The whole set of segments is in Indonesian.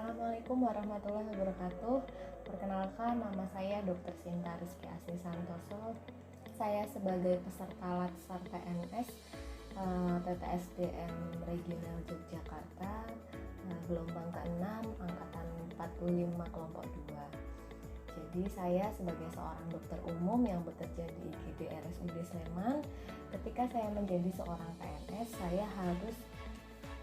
Assalamualaikum warahmatullahi wabarakatuh. Perkenalkan, nama saya Dr. Sinta Rizky Asih Santoso. Saya sebagai peserta Latsar PNS PPSDM Regional Yogyakarta, gelombang ke-6, angkatan 45 kelompok 2. Jadi saya sebagai seorang dokter umum yang bekerja di IGD RSUD Sleman, ketika saya menjadi seorang PNS, saya harus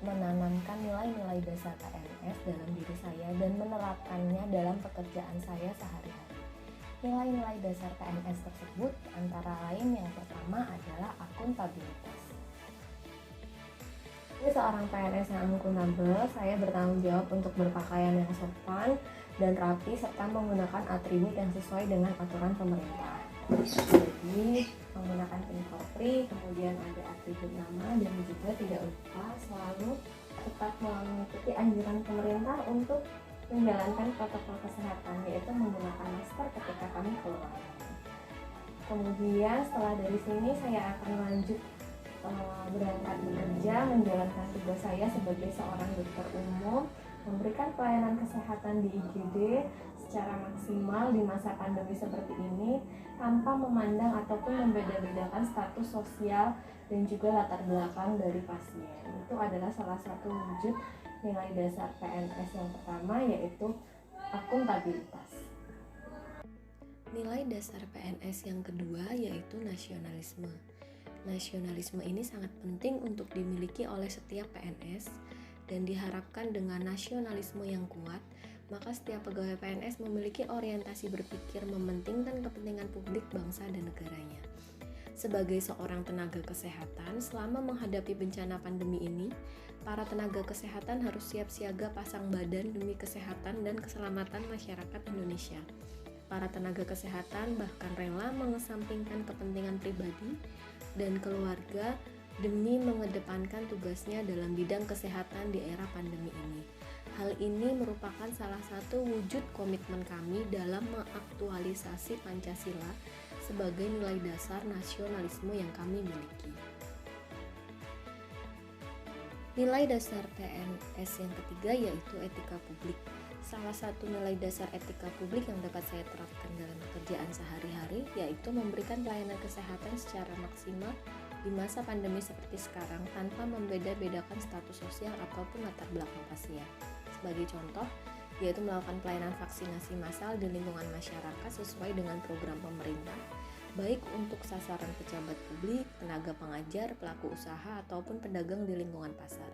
menanamkan nilai-nilai dasar PNS dalam diri saya dan menerapkannya dalam pekerjaan saya sehari-hari. Nilai-nilai dasar PNS tersebut antara lain yang pertama adalah akuntabilitas. Sebagai seorang PNS yang akuntabel, saya bertanggung jawab untuk berpakaian yang sopan dan rapi serta menggunakan atribut yang sesuai dengan aturan pemerintah. Jadi menggunakan PIN Korpri, kemudian ada atribut nama, dan juga tidak lupa selalu tetap mengikuti anjuran pemerintah untuk menjalankan protokol kesehatan, yaitu menggunakan masker ketika kami keluar. Kemudian setelah dari sini saya akan lanjut berangkat bekerja, menjalankan tugas saya sebagai seorang dokter umum, memberikan pelayanan kesehatan di IGD secara maksimal di masa pandemi seperti ini tanpa memandang ataupun membeda-bedakan status sosial dan juga latar belakang dari pasien. Itu adalah salah satu wujud nilai dasar PNS yang pertama, yaitu akuntabilitas. Nilai dasar PNS yang kedua yaitu nasionalisme. Nasionalisme ini sangat penting untuk dimiliki oleh setiap PNS dan diharapkan dengan nasionalisme yang kuat, maka setiap pegawai PNS memiliki orientasi berpikir mementingkan kepentingan publik bangsa dan negaranya. Sebagai seorang tenaga kesehatan, selama menghadapi bencana pandemi ini, para tenaga kesehatan harus siap siaga pasang badan demi kesehatan dan keselamatan masyarakat Indonesia. Para tenaga kesehatan bahkan rela mengesampingkan kepentingan pribadi dan keluarga demi mengedepankan tugasnya dalam bidang kesehatan di era pandemi ini. Hal ini merupakan salah satu wujud komitmen kami dalam mengaktualisasi Pancasila sebagai nilai dasar nasionalisme yang kami miliki. Nilai dasar PNS yang ketiga yaitu etika publik. Salah satu nilai dasar etika publik yang dapat saya terapkan dalam pekerjaan sehari-hari yaitu memberikan pelayanan kesehatan secara maksimal di masa pandemi seperti sekarang tanpa membeda-bedakan status sosial ataupun latar belakang pasien. Sebagai contoh, yaitu melakukan pelayanan vaksinasi massal di lingkungan masyarakat sesuai dengan program pemerintah, baik untuk sasaran pejabat publik, tenaga pengajar, pelaku usaha, ataupun pedagang di lingkungan pasar.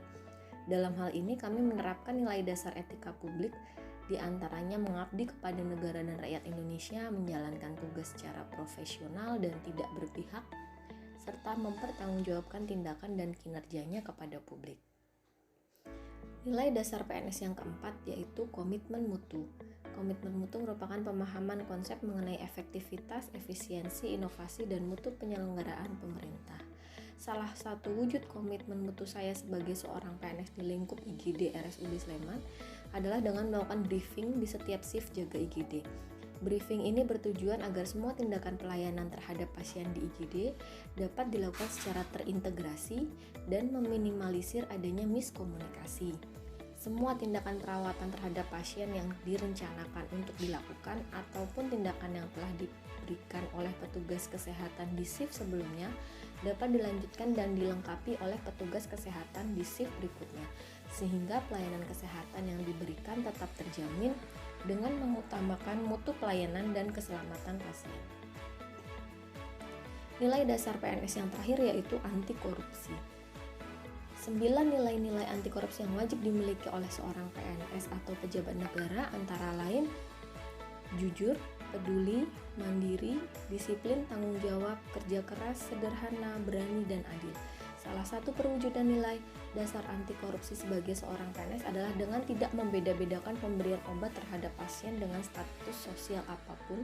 Dalam hal ini kami menerapkan nilai dasar etika publik, di antaranya mengabdi kepada negara dan rakyat Indonesia, menjalankan tugas secara profesional dan tidak berpihak, serta mempertanggungjawabkan tindakan dan kinerjanya kepada publik. Nilai dasar PNS yang keempat yaitu komitmen mutu. Komitmen mutu merupakan pemahaman konsep mengenai efektivitas, efisiensi, inovasi, dan mutu penyelenggaraan pemerintah. Salah satu wujud komitmen mutu saya sebagai seorang PNS di lingkup IGD RSUD Sleman adalah dengan melakukan briefing di setiap shift jaga IGD. Briefing ini bertujuan agar semua tindakan pelayanan terhadap pasien di IGD dapat dilakukan secara terintegrasi dan meminimalisir adanya miskomunikasi. Semua tindakan perawatan terhadap pasien yang direncanakan untuk dilakukan ataupun tindakan yang telah diberikan oleh petugas kesehatan di shift sebelumnya dapat dilanjutkan dan dilengkapi oleh petugas kesehatan di shift berikutnya, sehingga pelayanan kesehatan yang diberikan tetap terjamin dengan mengutamakan mutu pelayanan dan keselamatan pasien. Nilai dasar PNS yang terakhir yaitu anti korupsi. 9 nilai-nilai anti korupsi yang wajib dimiliki oleh seorang PNS atau pejabat negara antara lain jujur, peduli, mandiri, disiplin, tanggung jawab, kerja keras, sederhana, berani, dan adil. Salah satu perwujudan nilai dasar anti korupsi sebagai seorang PNS adalah dengan tidak membeda-bedakan pemberian obat terhadap pasien dengan status sosial apapun,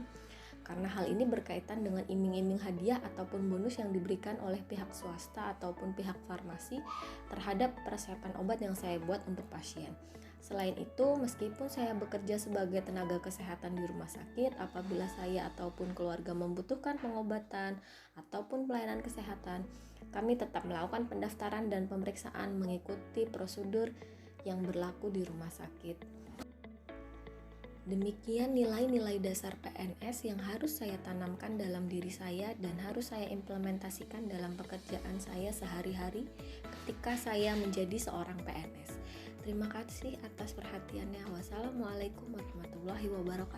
karena hal ini berkaitan dengan iming-iming hadiah ataupun bonus yang diberikan oleh pihak swasta ataupun pihak farmasi terhadap peresepan obat yang saya buat untuk pasien. Selain itu, meskipun saya bekerja sebagai tenaga kesehatan di rumah sakit, apabila saya ataupun keluarga membutuhkan pengobatan ataupun pelayanan kesehatan, kami tetap melakukan pendaftaran dan pemeriksaan mengikuti prosedur yang berlaku di rumah sakit. Demikian nilai-nilai dasar PNS yang harus saya tanamkan dalam diri saya dan harus saya implementasikan dalam pekerjaan saya sehari-hari ketika saya menjadi seorang PNS. Terima kasih atas perhatiannya. Wassalamualaikum warahmatullahi wabarakatuh.